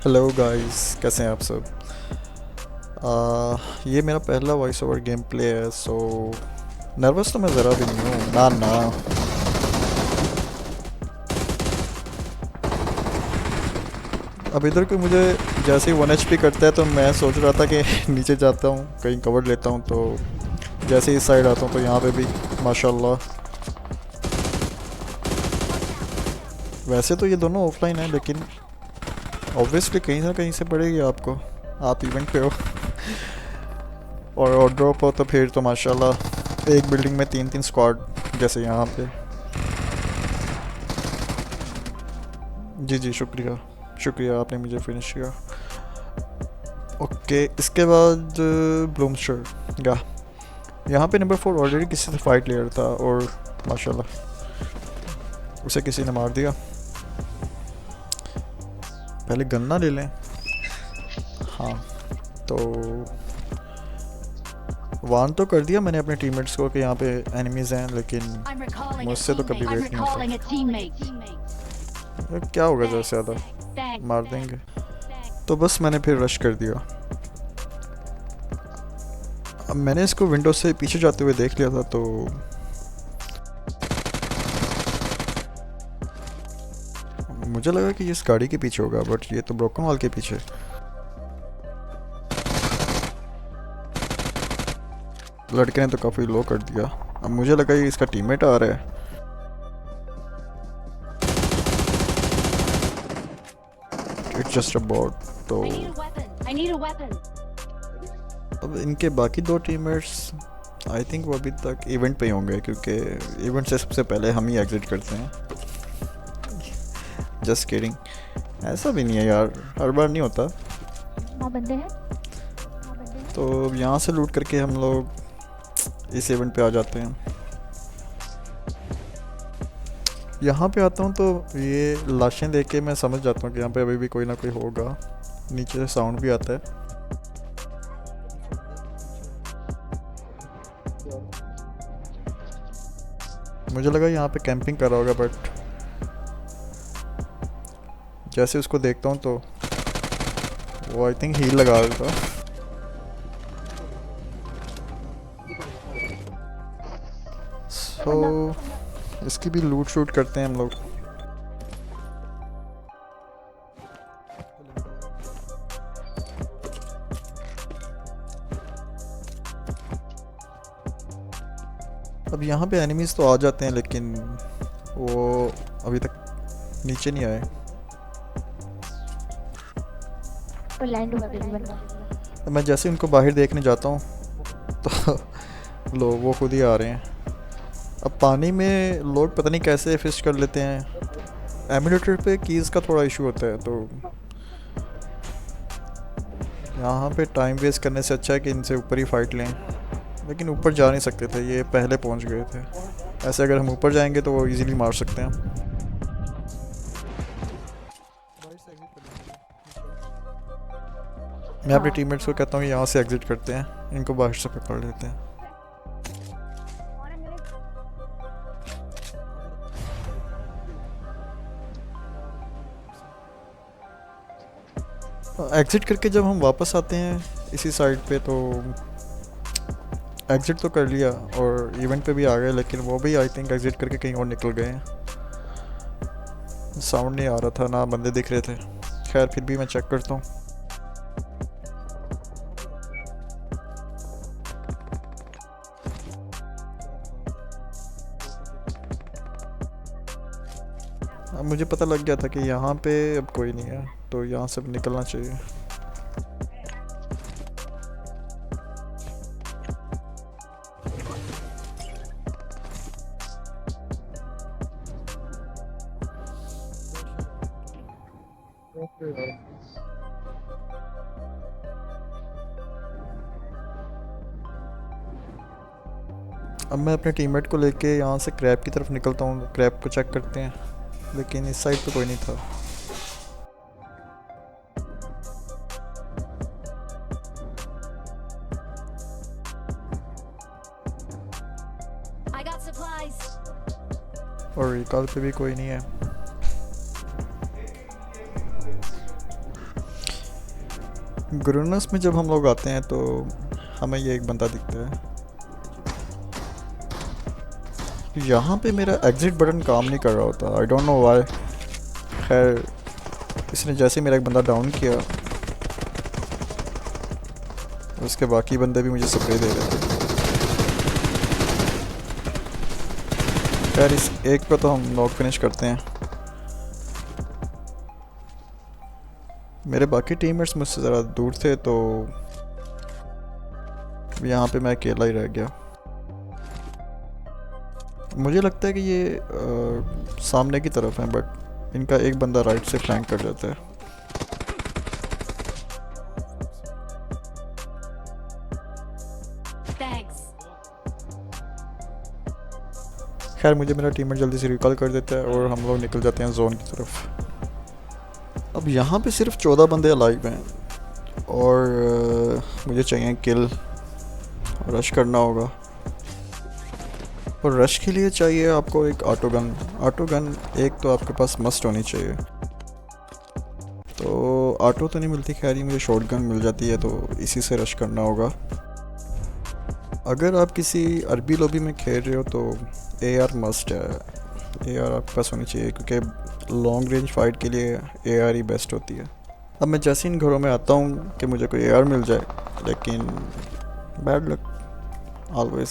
Hello guys, कैसे हैं आप सब। ये मेरा पहला वॉइस ओवर गेम प्ले है, सो नर्वस तो मैं ज़रा भी नहीं हूँ ना ना। अब इधर कोई मुझे जैसे ही 1 HP करता है तो मैं सोच रहा था कि नीचे जाता हूँ, कहीं कवर लेता हूँ, तो जैसे ही इस साइड आता हूँ तो यहाँ पे भी माशाल्लाह। वैसे तो ये दोनों ऑफलाइन है, लेकिन ऑब्वियसली कहीं ना कहीं से पड़ेगी आपको। आप इवेंट पे हो और ड्रॉप हो तो फिर तो माशाल्लाह एक बिल्डिंग में 3-3 स्क्वाड जैसे यहाँ पे। जी जी, शुक्रिया शुक्रिया, आपने मुझे फिनिश किया। ओके, इसके बाद ब्लूमस्टर या यहाँ पे नंबर 4 ऑलरेडी किसी से फाइट ले रहा था और माशाल्लाह उसे किसी ने मार दिया। पहले गन्ना ले लें। हाँ, तो वार्न तो कर दिया मैंने अपने टीममेट्स को कि यहाँ पे एनिमीज़ हैं, लेकिन मुझसे तो कभी वेट नहीं होता। यार क्या होगा, ज़्यादा से ज़्यादा मार देंगे। तो बस मैंने फिर रश कर दिया। अब मैंने इसको विंडो से पीछे जाते हुए देख लिया था, तो मुझे लगा कि ये इस गाड़ी के पीछे होगा, बट ये तो ब्रोकन वॉल के पीछे। लड़के ने तो काफ़ी लो कर दिया। अब मुझे लगा ये इसका टीममेट आ रहा है। It's just a bot. तो अब इनके बाकी दो टीममेट्स आई थिंक वो अभी तक इवेंट पे ही होंगे, क्योंकि इवेंट से सबसे पहले हम ही एग्जिट करते हैं। जस्ट किडिंग, ऐसा भी नहीं है यार, हर बार नहीं होता। बंदे हैं। तो यहाँ से लूट करके हम लोग इस इवेंट पे आ जाते हैं। यहाँ पे आता हूँ तो ये लाशें देख के मैं समझ जाता हूँ कि यहाँ पे अभी भी कोई ना कोई होगा। नीचे से साउंड भी आता है। मुझे लगा यहाँ पे कैंपिंग कर रहा होगा, बट जैसे उसको देखता हूँ तो वो आई थिंक हील लगा रहा था। सो इसकी भी लूट शूट करते हैं हम लोग। अब यहाँ पे एनिमीज़ तो आ जाते हैं, लेकिन वो अभी तक नीचे नहीं आए। तो लैंड हुआ बिल्कुल बंदा। मैं जैसे उनको बाहर देखने जाता हूँ तो लो वो खुद ही आ रहे हैं। अब पानी में लोग पता नहीं कैसे फिश कर लेते हैं। एमुलेटर पे कीज़ का थोड़ा इशू होता है, तो यहाँ पे टाइम वेस्ट करने से अच्छा है कि इनसे ऊपर ही फाइट लें। लेकिन ऊपर जा नहीं सकते थे, ये पहले पहुँच गए थे। ऐसे अगर हम ऊपर जाएंगे तो वो इजीली मार सकते हैं। मैं अपने टीममेट्स को कहता हूँ यहाँ से एग्जिट करते हैं, इनको बाहर से पकड़ लेते हैं। एग्ज़िट करके जब हम वापस आते हैं इसी साइड पे, तो एग्ज़िट तो कर लिया और इवेंट पे भी आ गए, लेकिन वो भी आई थिंक एग्ज़िट करके कहीं और निकल गए हैं। साउंड नहीं आ रहा था, ना बंदे दिख रहे थे। खैर फिर भी मैं चेक करता हूँ। अब मुझे पता लग गया था कि यहाँ पे अब कोई नहीं है, तो यहाँ से अब निकलना चाहिए। अब मैं अपने टीममेट को लेके यहाँ से क्रैब की तरफ निकलता हूँ। क्रैब को चेक करते हैं, लेकिन इस साइड पे कोई नहीं था। और रिकॉल पे भी कोई नहीं है। ग्रुनस में जब हम लोग आते हैं तो हमें ये एक बंदा दिखता है। यहाँ पे मेरा एग्जिट बटन काम नहीं कर रहा होता, आई डोंट नो व्हाई। खैर इसने जैसे मेरा एक बंदा डाउन किया उसके बाकी बंदे भी मुझे स्प्रे दे रहे थे। खैर इस एक को तो हम नॉक फिनिश करते हैं। मेरे बाकी टीममेट्स मुझसे ज़रा दूर थे तो यहाँ पे मैं अकेला ही रह गया। मुझे लगता है कि ये सामने की तरफ है, बट इनका एक बंदा राइट से फ्लैंक कर जाता है। खैर मुझे मेरा टीममेट जल्दी से रिकॉल कर देता है और हम लोग निकल जाते हैं जोन की तरफ। अब यहाँ पे सिर्फ 14 बंदे अलाइव हैं और मुझे चाहिए किल। रश करना होगा और रश के लिए चाहिए आपको एक ऑटो गन। ऑटो गन एक तो आपके पास मस्ट होनी चाहिए। तो ऑटो तो नहीं मिलती, खैर ही मुझे शॉट गन मिल जाती है तो इसी से रश करना होगा। अगर आप किसी अरबी लॉबी में खेल रहे हो तो AR मस्ट है। AR आपके पास होनी चाहिए क्योंकि लॉन्ग रेंज फाइट के लिए AR ही बेस्ट होती है। अब मैं जैसे इन घरों में आता हूँ कि मुझे कोई AR मिल जाए, लेकिन बैड लक ऑलवेज।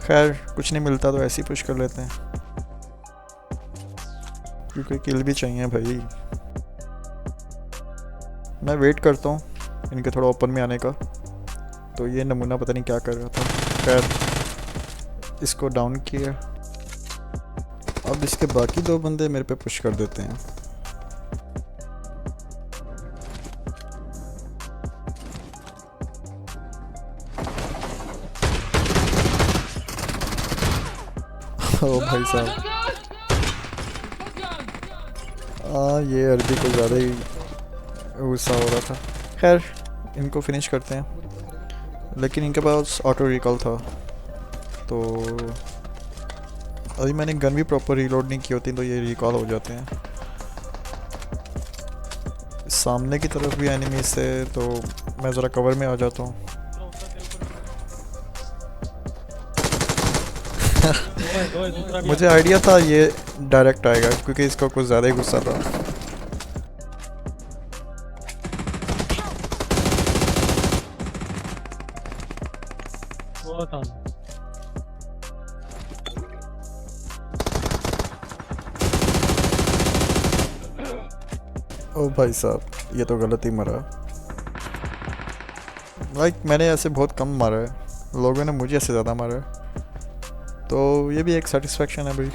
खैर कुछ नहीं मिलता तो ऐसे ही पुश कर लेते हैं क्योंकि किल भी चाहिए भाई। मैं वेट करता हूँ इनके थोड़ा ओपन में आने का। तो ये नमूना पता नहीं क्या कर रहा था। खैर इसको डाउन किया। अब इसके बाकी 2 बंदे मेरे पे पुश कर देते हैं। ओ भाई साहब, ये अरबी को ज़्यादा ही गुस्सा हो रहा था। खैर इनको फिनिश करते हैं, लेकिन इनके पास ऑटो रिकॉल था तो अभी मैंने गन भी प्रॉपर रीलोड नहीं की होती तो ये रिकॉल हो जाते हैं। सामने की तरफ भी एनिमी से तो मैं ज़रा कवर में आ जाता हूँ। मुझे आइडिया था ये डायरेक्ट आएगा क्योंकि इसको कुछ ज़्यादा ही गुस्सा था। ओ भाई साहब, ये तो गलत ही मरा। मैंने ऐसे बहुत कम मारा है, लोगों ने मुझे ऐसे ज़्यादा मारा है, तो ये भी एक सेटिस्फेक्शन है भाई।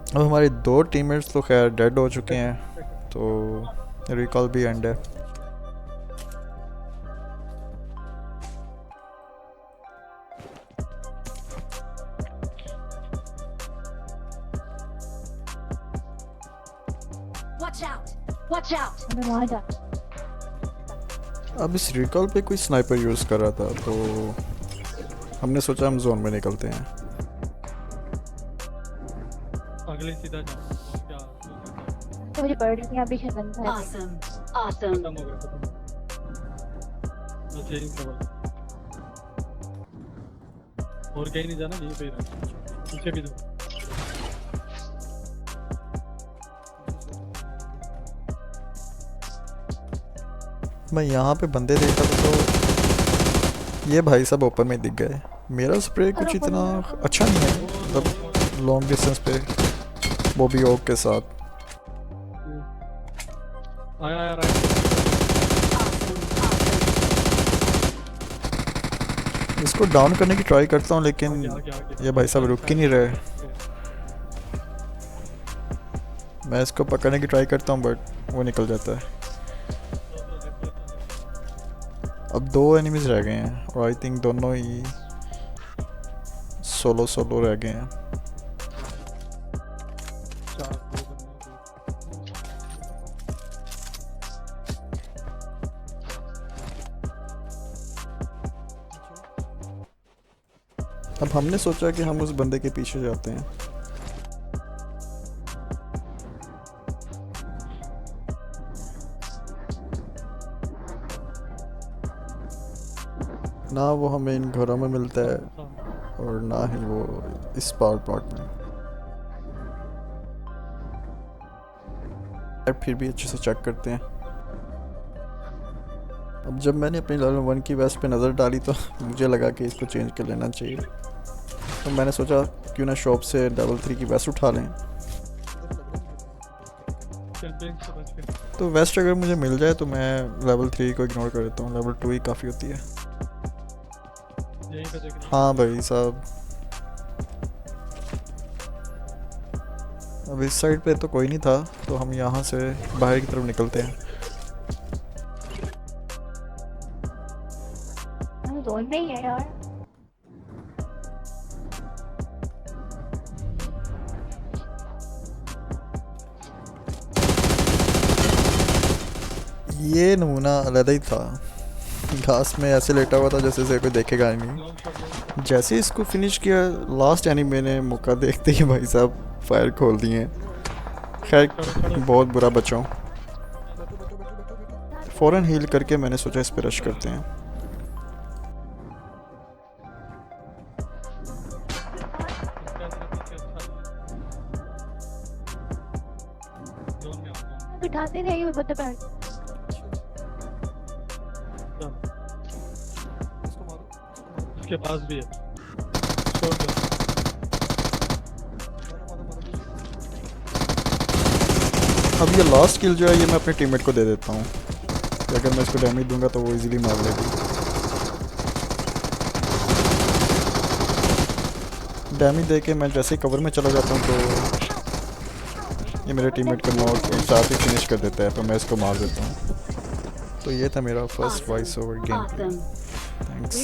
अब हमारे 2 टीममेट्स तो खैर डेड हो चुके हैं तो रिकॉल भी एंड है। Watch out! अब इस रिकॉल पे कोई स्नाइपर यूज़ कर रहा था तो हमने सोचा हम जोन में निकलते हैं। अगले सीधा जाओ। क्या तो मुझे बर्ड यहाँ भी बंदा है। खत्म हो गया, खत्म। बस यही सवाल और कहीं नहीं जाना, यहीं पे ही रहना। पीछे भी दो। मैं यहाँ पे बंदे देखा तो ये भाई सब ओपन में दिख गए। मेरा स्प्रे कुछ इतना अच्छा नहीं है, मतलब लॉन्ग डिस्टेंस पे, वो भी ओक के साथ। आया राइट। इसको डाउन करने की ट्राई करता हूँ लेकिन ये भाई साहब रुक ही नहीं रहे। मैं इसको पकड़ने की ट्राई करता हूँ बट वो निकल जाता है। अब 2 एनिमीज रह गए हैं और आई थिंक दोनों ही सोलो सोलो रह गए हैं। चार दो बंदे अब हमने सोचा कि हम उस बंदे के पीछे जाते हैं। ना वो हमें इन घरों में मिलता है और ना ही वो इस पार्ट में। फिर भी अच्छे से चेक करते हैं। अब जब मैंने अपनी लेवल 1 की वेस्ट पे नज़र डाली तो मुझे लगा कि इसको चेंज कर लेना चाहिए, तो मैंने सोचा क्यों ना शॉप से लेवल 3 की वेस्ट उठा लें। कैंपिंग से बच गए। तो वेस्ट अगर मुझे मिल जाए तो मैं लेवल 3 को इग्नोर कर देता हूँ, लेवल 2 ही काफ़ी होती है। यहीं पे देख हाँ भाई साहब, अब इस साइड पे तो कोई नहीं था, तो हम यहाँ से बाहर की तरफ निकलते हैं। हम जोन में ही है यार। ये नमूना अलग ही था, घास में ऐसे लेटा हुआ था जैसे इसे कोई देखेगा ही नहीं। लॉन्ग शॉट जैसे इसको फिनिश किया, लास्ट एनिमी ने मौका देखते ही भाई साहब फायर खोल दिए। खैर बहुत बुरा बचा हूँ। फ़ौरन हील करके मैंने सोचा इस पर रश करते हैं। जोन में आओ। बिठाते नहीं वो बंदे पे। उसके पास भी है। छोड़ दो। अब ये लास्ट किल जो है ये मैं अपने टीममेट को दे देता हूँ, कि अगर मैं इसको डैमेज दूंगा तो वो इजीली मार लेगी। डैमेज दे के मैं जैसे ही कवर में चला जाता हूँ तो ये मेरे टीममेट को नॉक और साथ ही फिनिश कर देता है, तो मैं इसको मार देता हूँ। तो ये था मेरा first voice over game. Thanks.